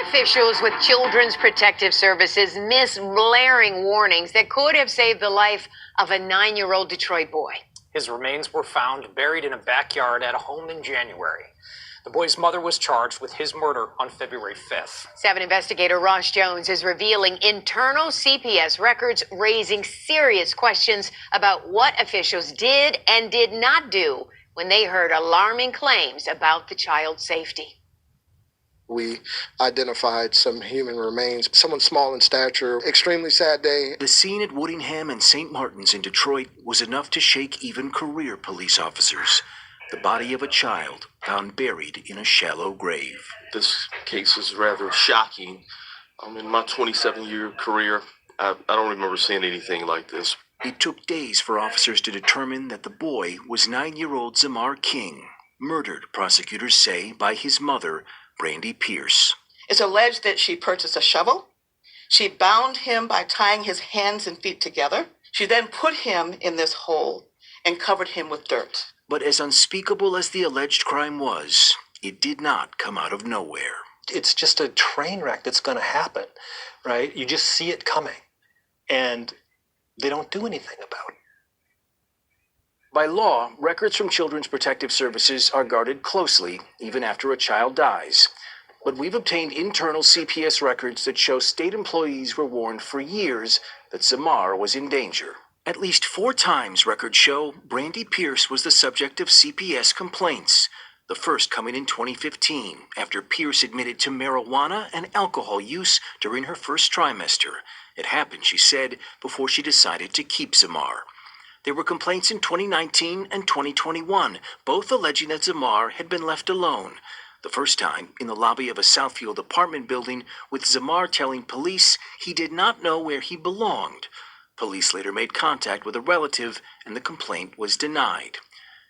Officials with Children's Protective Services miss blaring warnings that could have saved the life of a 9-year-old Detroit boy. His remains were found buried in a backyard at a home in January. The boy's mother was charged with his murder on February 5th. 7 investigator Ross Jones is revealing internal CPS records, raising serious questions about what officials did and did not do when they heard alarming claims about the child's safety. We identified some human remains, someone small in stature. Extremely sad day. The scene at Woodingham and St. Martin's in Detroit was enough to shake even career police officers. The body of a child found buried in a shallow grave. This case is rather shocking. In my 27-year career, I don't remember seeing anything like this. It took days for officers to determine that the boy was 9-year-old Zamar King, murdered, prosecutors say, by his mother, Brandy Pierce. It's alleged that she purchased a shovel. She bound him by tying his hands and feet together. She then put him in this hole and covered him with dirt. But as unspeakable as the alleged crime was, it did not come out of nowhere. It's just a train wreck that's going to happen, right? You just see it coming, and they don't do anything about it. By law, records from Children's Protective Services are guarded closely, even after a child dies. But we've obtained internal CPS records that show state employees were warned for years that Zamar was in danger. At least 4 times, records show, Brandy Pierce was the subject of CPS complaints, the first coming in 2015, after Pierce admitted to marijuana and alcohol use during her first trimester. It happened, she said, before she decided to keep Zamar. There were complaints in 2019 and 2021, both alleging that Zamar had been left alone. The first time in the lobby of a Southfield apartment building, with Zamar telling police he did not know where he belonged. Police later made contact with a relative, and the complaint was denied.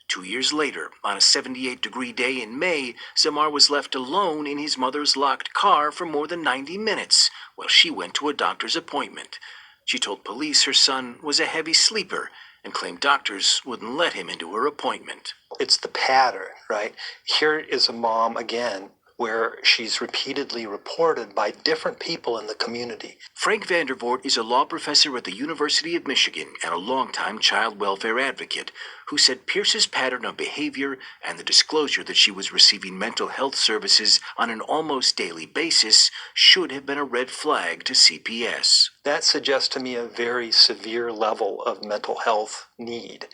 2 years later, on a 78-degree day in May, Zamar was left alone in his mother's locked car for more than 90 minutes while she went to a doctor's appointment. She told police her son was a heavy sleeper and claimed doctors wouldn't let him into her appointment. It's the pattern, right? Here is a mom, again, where she's repeatedly reported by different people in the community. Frank Vandervoort is a law professor at the University of Michigan and a longtime child welfare advocate who said Pierce's pattern of behavior and the disclosure that she was receiving mental health services on an almost daily basis should have been a red flag to CPS. That suggests to me a very severe level of mental health need.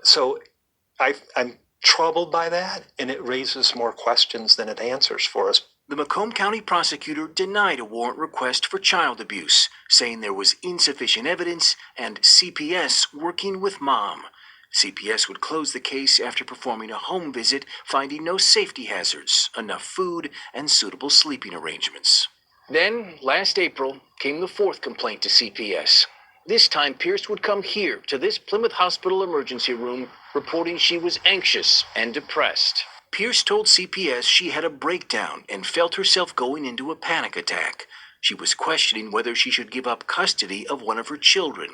So I'm troubled by that, and it raises more questions than it answers for us. The Macomb County prosecutor denied a warrant request for child abuse, saying there was insufficient evidence and CPS working with mom. CPS would close the case after performing a home visit, finding no safety hazards, enough food, and suitable sleeping arrangements. Then, last April, came the 4th complaint to CPS. This time, Pierce would come here to this Plymouth Hospital emergency room, reporting she was anxious and depressed. Pierce told CPS she had a breakdown and felt herself going into a panic attack. She was questioning whether she should give up custody of one of her children.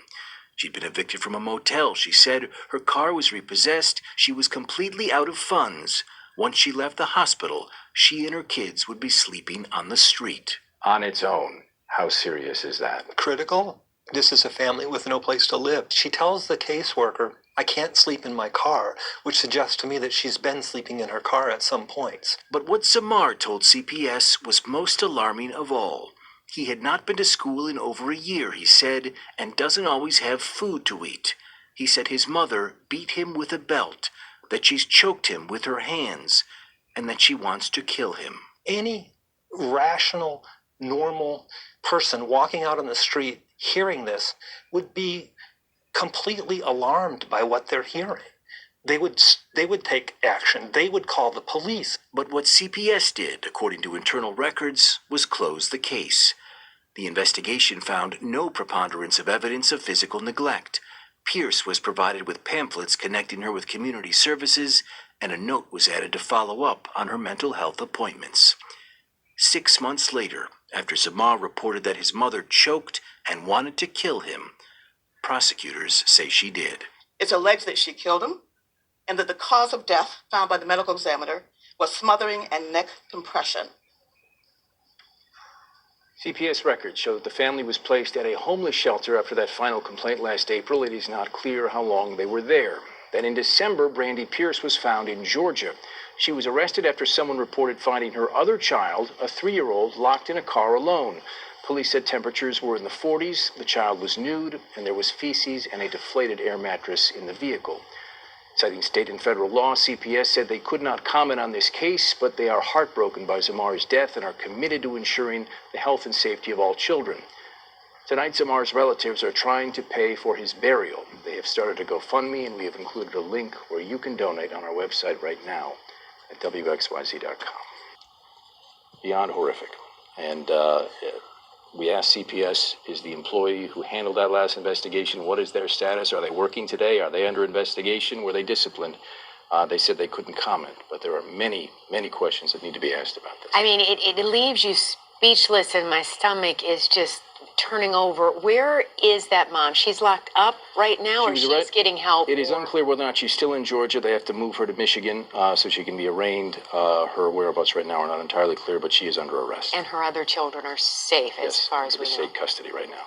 She'd been evicted from a motel, she said. Her car was repossessed. She was completely out of funds. Once she left the hospital, she and her kids would be sleeping on the street. On its own, how serious is that? Critical. This is a family with no place to live. She tells the caseworker, I can't sleep in my car, which suggests to me that she's been sleeping in her car at some points. But what Zamar told CPS was most alarming of all. He had not been to school in over a year, he said, and doesn't always have food to eat. He said his mother beat him with a belt, that she's choked him with her hands, and that she wants to kill him. Any rational, normal person walking out on the street hearing this would be completely alarmed by what they're hearing. They would take action. They would call the police. But what CPS did, according to internal records, was close the case. The investigation found no preponderance of evidence of physical neglect. Pierce was provided with pamphlets connecting her with community services, and a note was added to follow up on her mental health appointments. 6 months later, after Zamar reported that his mother choked and wanted to kill him, prosecutors say she did. It's alleged that she killed him and that the cause of death found by the medical examiner was smothering and neck compression. CPS records show that the family was placed at a homeless shelter after that final complaint last April. It is not clear how long they were there. Then in December, Brandy Pierce was found in Georgia. She was arrested after someone reported finding her other child, a 3-year-old, locked in a car alone. Police said temperatures were in the 40s, the child was nude, and there was feces and a deflated air mattress in the vehicle. Citing state and federal law, CPS said they could not comment on this case, but they are heartbroken by Zamar's death and are committed to ensuring the health and safety of all children. Tonight, Zamar's relatives are trying to pay for his burial. They have started a GoFundMe, and we have included a link where you can donate on our website right now at WXYZ.com. Beyond horrific. And we asked CPS, is the employee who handled that last investigation, what is their status? Are they working today? Are they under investigation? Were they disciplined? They said they couldn't comment, but there are many, many questions that need to be asked about this. I mean, it leaves you speechless, and my stomach is just turning over. Where is that mom? She's locked up right now, or she's getting help? It is unclear whether or not she's still in Georgia. They have to move her to Michigan so she can be arraigned. Her whereabouts right now are not entirely clear, but she is under arrest. And her other children are safe, as far as we know. State custody right now.